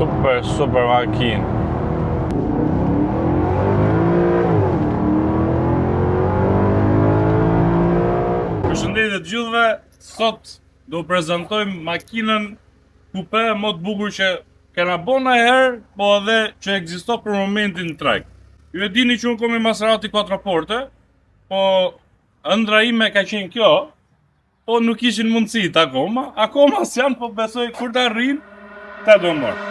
Super makinë. Përshëndetje të gjithëve, sot do prezantojmë makinën kupe më të bukur që kena bo herë, po edhe që ekzisto për momentin në treg. Ju e dini që unë kom i Maserati 4 porte, po ëndra ime ka qenë kjo, po nuk ishin mundësit akoma s'janë, po besoj kur të arrin, ta do mërë.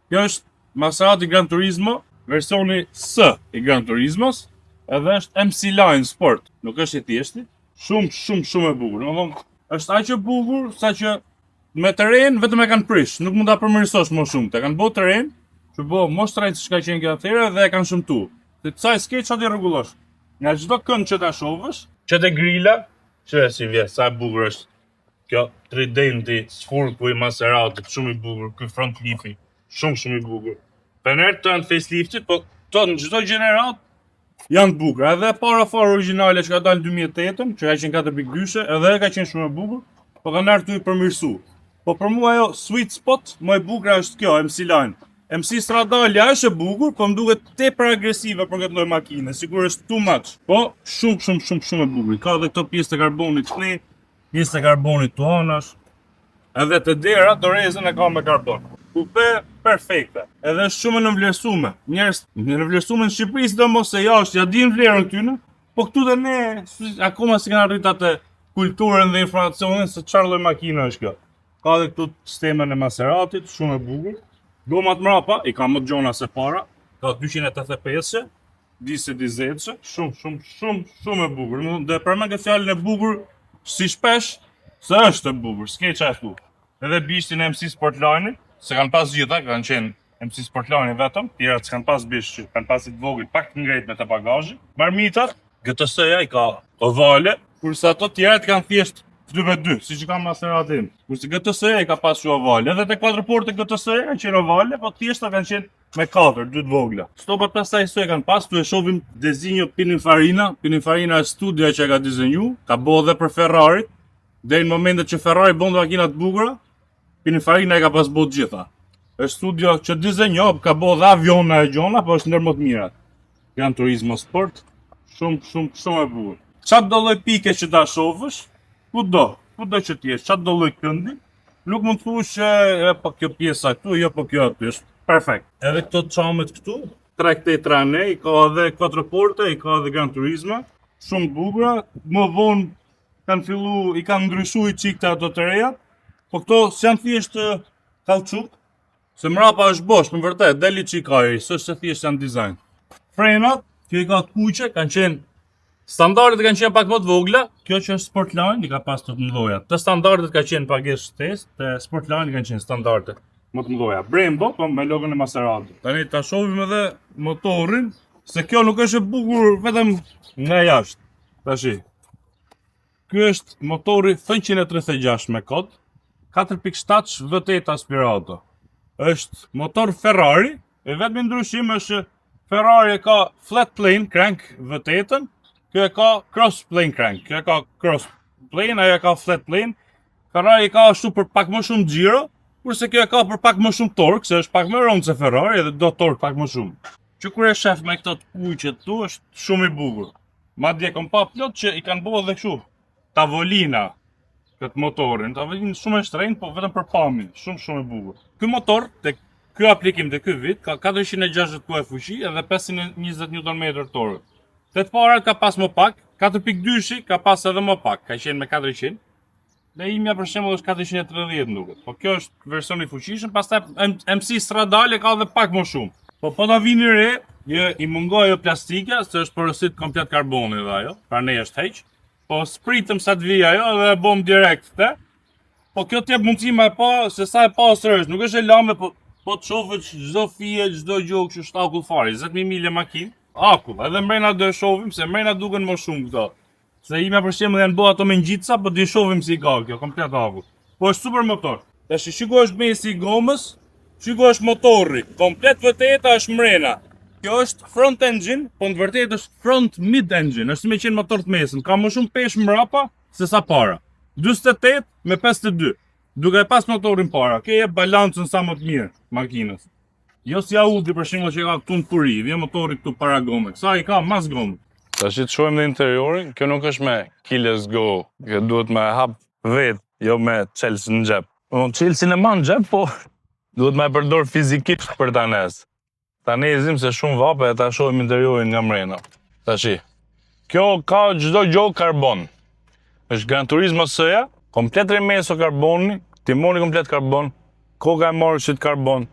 Kjo është Maserati Gran Turismo, versioni S i Gran Turismos, edhe është MC Line Sport, nuk është i thjeshti, shumë e bukur. Domethënë, është aq e bukur sa që me terren vetëm e kanë prish, nuk mund ta përmirësosh më shumë. Te kanë bërë terren, që bëu më shtrejt se çka qenë kjo atëherë dhe e kanë shëmtuar. Te ca skeç aty rregullosh. Nga çdo kënd që ta shohësh, që te grila, që si vjen, sa e bukur është. Kjo tridenti, sfurku i Maseratit, shumë i bukur, ky front lifi, shumë i bukur. Fener të janë faceliftit, po to në çdo gjenerat janë të bukura. Edhe para fare origjinale që ka dalë 2008-ën, që ka qenë 4.2, edhe ka qenë shumë e bukur, po kanë ardhur tu i përmirësu. Po për mua ajo sweet spot më e bukur është kjo MC Line. MC Stradale është e bukur, po më duket tepër agresive për këtë lloj makine, sigurisht too much. Po shumë e bukur. Ka edhe këto pjesë të karbonit këthe, pjesë të karbonit tu anash. Edhe të dera dorezën e ka me karbon. Kupe perfekte. Edhe është shumë e nënvlerësume. Njerëz nënvlerësume në Shqipëri sidomos se jashtë ja din vlerën këtyne, po këtu dhe ne akoma si kanë arrit atë kulturën dhe informacionin se çfarë lloj makine është kjo. Ka edhe këtu sistemin e Maseratit, shumë e bukur. Gomat mrapa i ka më gjona se para, ka 285, disi dizetëshe, shumë e bukur. Dhe për me këtë fjallin e bukur, si shpesh, se është e bukur, s'ke qa e thu. Edhe bishtin e MC Sportline, se kanë pas gjitha, kanë qenë MC Sportline vetëm, tjera që kanë pas bishtë, kanë pasit vogël, pak të ngrejt me të bagajë. Marmitat, GTS-ja i ka ovale, kurse ato tjera të kanë thjesht 2x2, si që kam Maseratin. Kurse GTS-ja i ka pas që ovale, edhe te 4 porte GTS-ja kanë qenë ovale, po thjeshta kanë qenë me 4, 2 të vogla. Stopat pastaj së e kanë pas, tu e shohim Dezinjo Pininfarina është studia që e ka dizenju, ka bo dhe për Ferrarit, dhe në momentet që Ferrari bëndë makinat bukura, Pininfarina e ka pas bo gjitha. Është studio që dizenjo, ka bo dhe aviona e gjona, po është ndër më të mirat. Gran Turismo Sport, shumë e bukur. Qatë do lloj pike që ta shohësh, kudo që t'jesh, qatë do lloj këndi, nuk mund të thush që po kjo pjesa këtu, jo po kjo aty, është perfekt. Edhe këto çamet këtu, 383, i ka edhe 4 porte, i ka edhe Gran Turismo, shumë bukura, më vonë i kanë ndryshuar çik të ato të reja, po këto s'janë thjesht kauçuk, se mrapa është bosh, në vërtet, deli çik ajri, s'është se thjesht janë dizajn. Frenat, kjo i ka të kuqe, kanë qenë standardet kanë qenë pak më të vogla, kjo që është Sportline i ka pas të mëdha. Të standardet ka qenë pagesë shtesë, te Sportline kanë qenë standardet më të mëdha. Brembo, po me logon e Maserati. Tani ta shohim edhe motorin, se kjo nuk është e bukur vetëm nga jashtë. Tashi. Ky është motori 136 me kod, 4.7 V8 aspirato. Është motor Ferrari, e vetmi ndryshim është Ferrari ka flat plane crank V8-ën, kjo e ka cross plane crank, kjo e ka cross plane, ajo e ka flat plane. Ferrari ka ashtu për pak më shumë xhiro, kurse kjo e ka për pak më shumë torque, se është pak më rëndë se Ferrari dhe do torque pak më shumë. Që kur e shef me këto të kuqe tu është shumë i bukur. Madje kom pa plot që i kanë bërë edhe kështu tavolina këtë motorin, tavolin shumë e shtrenjtë, po vetëm për pamjen, shumë e bukur. Ky motor tek ky aplikim të ky vit ka 460 kuaj fuqi edhe 520 Nm torque. Te të parat ka pas më pak, 4.2 ka pas edhe më pak, ka qenë me 400. Dhe imja për shembull është 430 duket. Po kjo është versioni i fuqishëm, pastaj MC Stradale ka edhe pak më shumë. Po ta vini re, i mungoj ajo plastika, se është porosit komplet karboni dhe ajo, pra ne është heq. Po spritëm sa të vijë ajo dhe e bom direkt te. Po kjo t'jep mundësi më e pa se sa e pastër është, nuk është e lame, po të shohësh çdo fije, çdo gjë kështu shtakull fare, 20.000 milë makinë. Akull, edhe mrena do e shohim se mrena duken më shumë këto. Se imja për shembull janë bërë ato me ngjitsa, po do i shohim si ka kjo, komplet akull. Po është super motor. Tash shikosh mesi i gomës, shikosh motorri, komplet V8 është mrena. Kjo është front engine, po në vërtetë është front mid engine, është me qenë motor të mesën, ka më shumë peshë mrapa se sa para. 48 me 52. Duke pas motorin para, ke jep balancën sa më të mirë makinës. Jo si Audi për shembull që ka këtu në kuri, vjen motori këtu para gomë. Sa i ka mas gomë. Tash të shohim në interiorin, kjo nuk është me Let's Go. Kjo duhet me hap vet, jo me Chelsea në xhep. Chelsea në man xhep, po duhet me përdor fizikisht për ta nes. Ta nezim se shumë vape e ta shohim interiorin nga mrena. Tashi. Kjo ka çdo gjë karbon. Është Gran Turismo S-ja, komplet remeso karboni, timoni komplet karbon, koka e marshit karbon.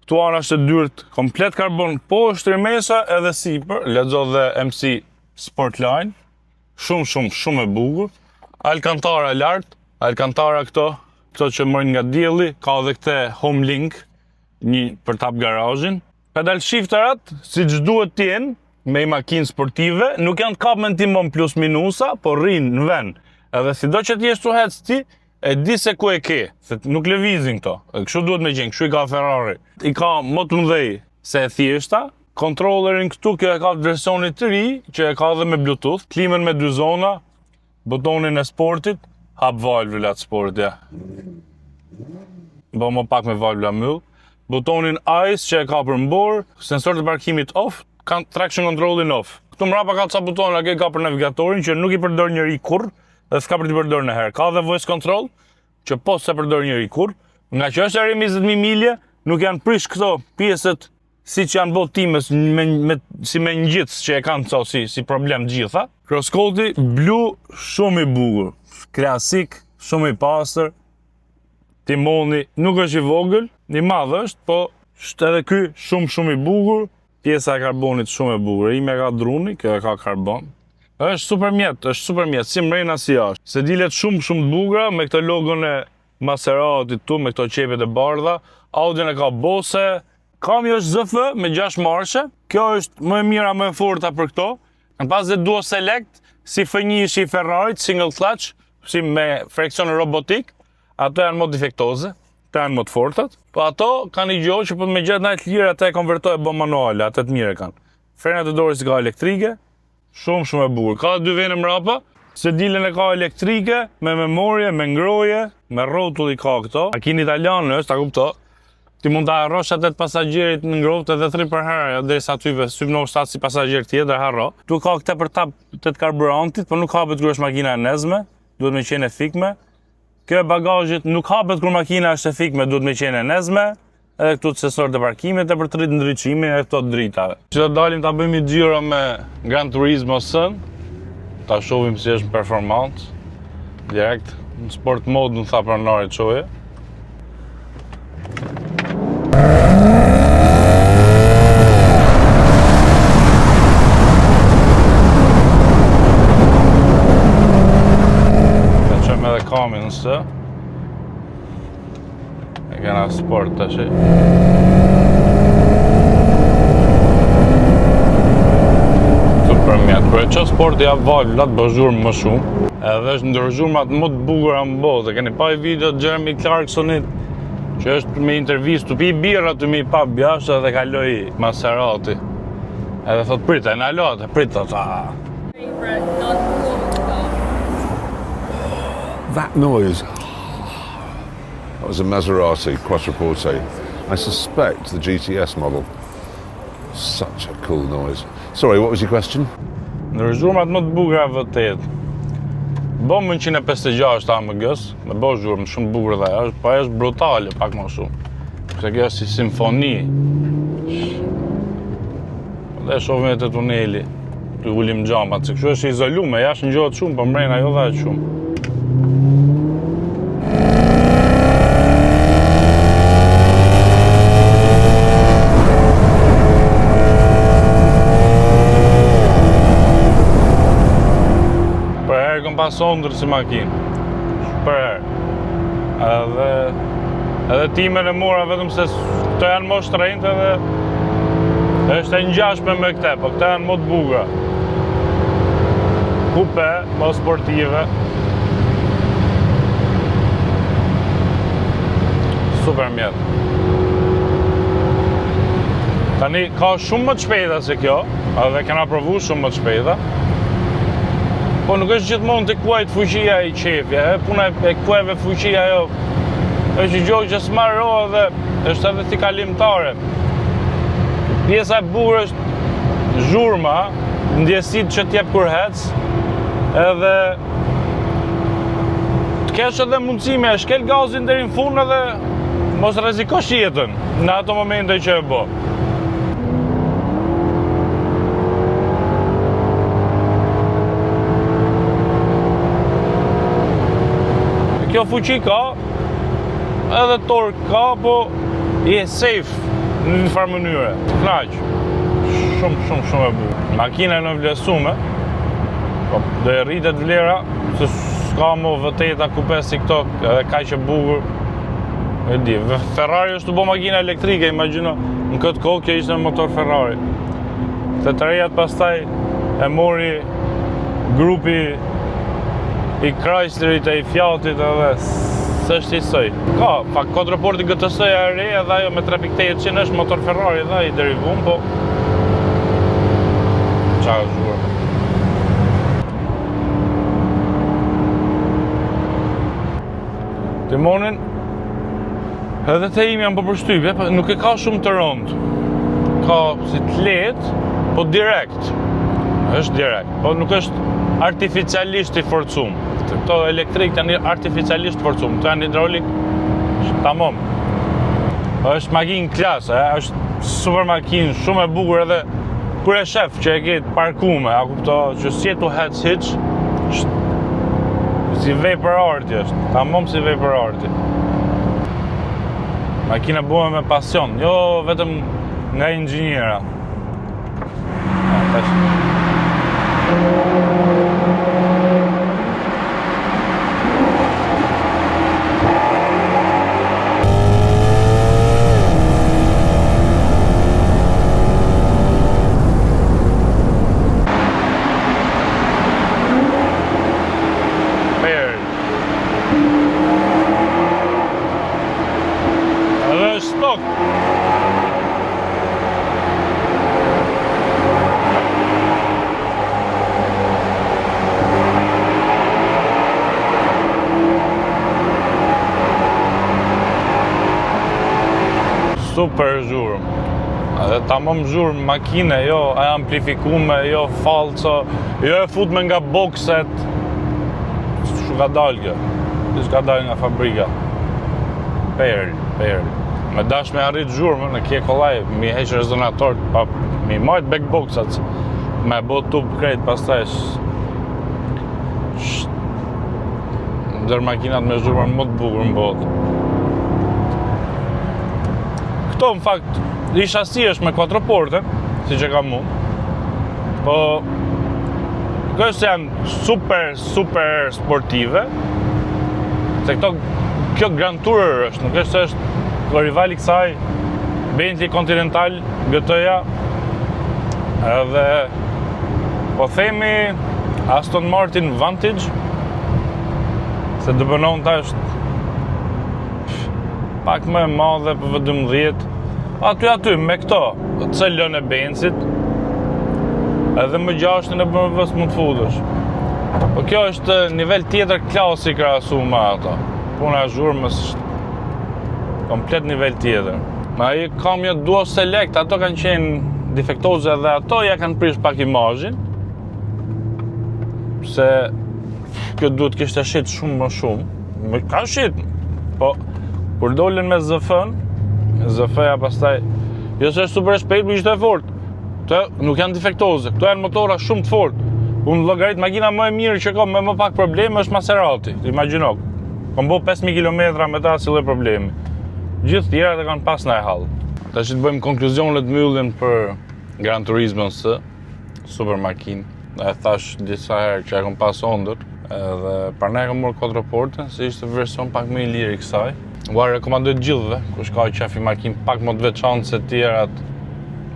Këtu ana është e dyrt, komplet karbon, po është remesa edhe sipër, lexo dhe MC Sportline, shumë e bukur. Alcantara lart, Alcantara këto që mërën nga dielli, ka edhe këte Home Link, një për tap garazhin. Pedal shifterat, si që duhet t'jenë, me i makinë sportive, nuk janë kap me në timon plus minusa, po rrinë në vend. Edhe si do që t'jesh të hec ti, e di se ku e ke, se nuk lëvizin këto. Kështu duhet me gjenë, kështu i ka Ferrari. I ka më të mdhej se e thjeshta, kontrolerin këtu, kjo e ka versionit të ri, që e ka dhe me Bluetooth, klimën me 2 zona, butonin e sportit, hap valvula të sportit, ja. Bo më pak me valvula myll. Butonin ICE që e ka për mbor, sensor të parkimit off, traction controlin off. Këtu mrapa ka ca butona që ka për navigatorin që nuk i përdor njëri kurr, dhe s'ka për t'i përdor në herë. Ka dhe voice control, që po se përdor njëri kurr. Nga që është e 20.000 milje, nuk janë prish këto pjesët si që janë bot timës si me ngjitës që e kanë co si problem gjitha. Crosscode blu shumë i bukur, klasik, shumë i pastër. Timoni nuk është i vogël, i madh është, po është edhe ky shumë i bukur. Pjesa e karbonit shumë e bukur. Ime ka druni, kjo e ka karbon. Është super mjet, si mrena si është. Se dilet shumë të bugra me këtë logon e Maseratit tu, me këto qepjet e bardha. Audion e ka Bose. Kami është ZF me 6 marshe. Kjo është më e mira, më e forta për këto. Në pas dhe Duo Select, si F1 i Ferrarit, single clutch, si me freksion robotik. Ato janë mod defektoze, të janë mod fortat. Po ato kanë i gjohë që po me gjatë najtë lirë ata e konvertoj e bo manuale, atë të mire kanë. Frenat e dorës ka elektrike, shumë e bukur. Ka 2 vene mrapa, se dilen e ka elektrike, me memorje, me ngroje, me rotull i ka këto. Makinë italianë është, ta kupto. Ti mund të harrosh atë të pasagjerit në ngrohtë edhe 3 për herë, dhe sa tyve, sypno shtatë si pasagjer tjetër, harro. Tu ka këte për tap të karburantit, po nuk hapet kur është makina e nezme, duhet me qenë e fikme. Kjo e bagazhit nuk hapet kur makina është e fikme, duhet me qenë e nezme, edhe këtu të sensor të parkimit e për të rritë ndryqimi e këto dritave. Që të dalim të bëjmë i gjyra me Gran Turismo S-ën, ta shohim si është performance, direkt, në sport mode në tha pranari qoje. Kamin nësë e kena sport të shi super mjetë për e që sport ja valvlat bëzhurë më shumë edhe është ndërgjurmat më të bugura më botë keni pa i video të Jeremy Clarksonit që është me intervistu pi birra të mi pa bjashtë edhe kaloi Maserati edhe thot prita e në alote prita ta That noise, that was a Maserati Quattroporte. I suspect the GTS model. Such a cool noise. Sorry, what was your question? Ndërgjurmat më të bukura vërtet. Bom 156 AMG-s, me bo zhurmë shumë bukur dhe është, po është brutale pak më shumë. Se kjo është si simfoni. Dhe shohim te tuneli, të ulim xhamat, se kështu është izoluar, jashtë ngjohet shumë, po mrena jo dha shumë. Pas ondër si makinë, për herë. Edhe timen e mora vetëm se këto janë më shtrenjtë edhe është e ngjashme me këte, po këto janë më të bukura. Kupe, më sportive. Super mjetë. Tani ka shumë më të shpejta se kjo, edhe kena provu shumë më të shpejta. Po nuk është gjithmonë të kuajt fuqia i qefja, puna e kuajve fuqia jo. është një gjokë që s'marrë rohë dhe është edhe si kalimtare. Pjesa e bukur është zhurma, ndjesit që t'jep kur hec, edhe të kesh edhe mundësime e shkel gazin deri në fund edhe mos rrezikosh jetën në ato momente që e bo. Kjo fuqi ka, edhe tork ka, po je safe në një farë mënyre. Knaq. Shumë e bukur. Makina e në vlerësume, po do e rritet vlera, se s'ka mo vëteta kupe si këto, edhe ka që bukur. E di, Ferrari është të bo makina elektrike, imagino, në këtë kohë kjo ishte motor Ferrari. Të të rejat pastaj e mori grupi i Chryslerit e i Fiatit edhe s'është i sëj. Ka, pak quattroporti GTS-ja e re edhe ajo me 3.800 është motor Ferrari edhe i derivum, po qa është zhurë. Timonin edhe te imi janë për përshtypje, nuk e ka shumë të rëndë. Ka si të letë, po direkt. është direkt, po nuk është artificialisht i forcum. Këto elektrik janë artificialisht forcum, këto janë hidraulik, tamam. Është makinë klasë, është super makinë, shumë e bukur edhe kur e shef që e ke parkume, a kupto që s'jetu hec hiç, si vej për arti është, tamam si vej për arti. Makina bume me pasion, jo vetëm nga inxhiniera. Super zhurmë. Edhe tamam zhurmë makine, jo e amplifikume, jo falco, jo e futme nga bokset. Shu ka dalë kjo. Shu ka dalë nga fabrika. Perl. Me dash me arrit zhurmën, në kje kollaj, mi heq rezonator, pa mi majt backboxat, me bot tub krejt pastaj. Ndër makinat me zhurmën më të bukur në botë. Këto në fakt, isha si është me quattroporte, si që kam mund, po kështë janë super sportive, se kjo Grand Tourer është, nuk është rivali kësaj, Bentley Continental, GT-ja, edhe po themi Aston Martin Vantage, se dëbënon ta është pak më e madhe për V12, aty me këto, cëllën e Benzit, edhe më gjashtin e BMW-s mund të futesh. Po kjo është nivel tjetër klasik krahasu me ato. Puna e zhurmës është komplet nivel tjetër. Ma i kam jo Duo Select, ato kanë qenë defektoze dhe ato ja kanë prish pak imazhin, se kjo duhet kishte shit shumë më shumë. Ka shit, po kur dolën me ZF-n, ZF-ja pastaj, jo se është super shpejt, për ishte e fort. Këto nuk janë defektoze, këto janë motora shumë të fort. Unë llogarit makina më e mirë që ka me më pak probleme është Maserati, imagjino. Kam bo 5.000 km me ta si lloj problemi. Gjithë tjerat e kanë pas në e hall. Tash të bëjmë konkluzionet mbyllim për Gran Turismo S, super makinë. E thash disa herë që e kam pas ondër, edhe parnej kam marrë quattroporte, se ishte version pak më i lirë i kësaj. Ua rekomandoj gjithëve, kush ka qef i makinë pak më të veçantë se tjerat,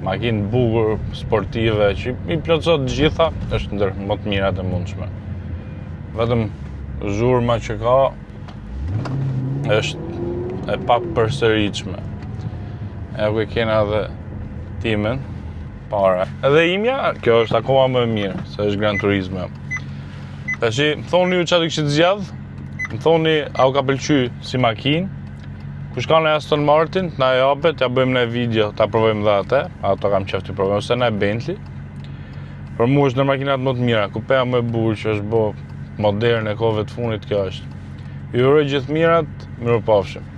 makinë bukur, sportive, që i plotësot gjitha, është ndër më të mirat e mundshme. Vetëm zhurma që ka është e pa përsëritshme. E ku kena edhe timen para. Edhe imja, kjo është akoma më e mirë, se është Gran Turismo. Tashi, më thoni ju çfarë kishit zgjedh? Më thoni, a u ka pëlqy si makinë? Kush ka në Aston Martin, na japet, ja bëjmë në video, ta provojmë dhe atë, ato kam qef të provojmë, ose në Bentley. Për mu është në makinat më të mira, kupea më e bukur që është bo modern e kohëve të fundit, kjo është. Ju uroj gjithë mirat, mirupafshim.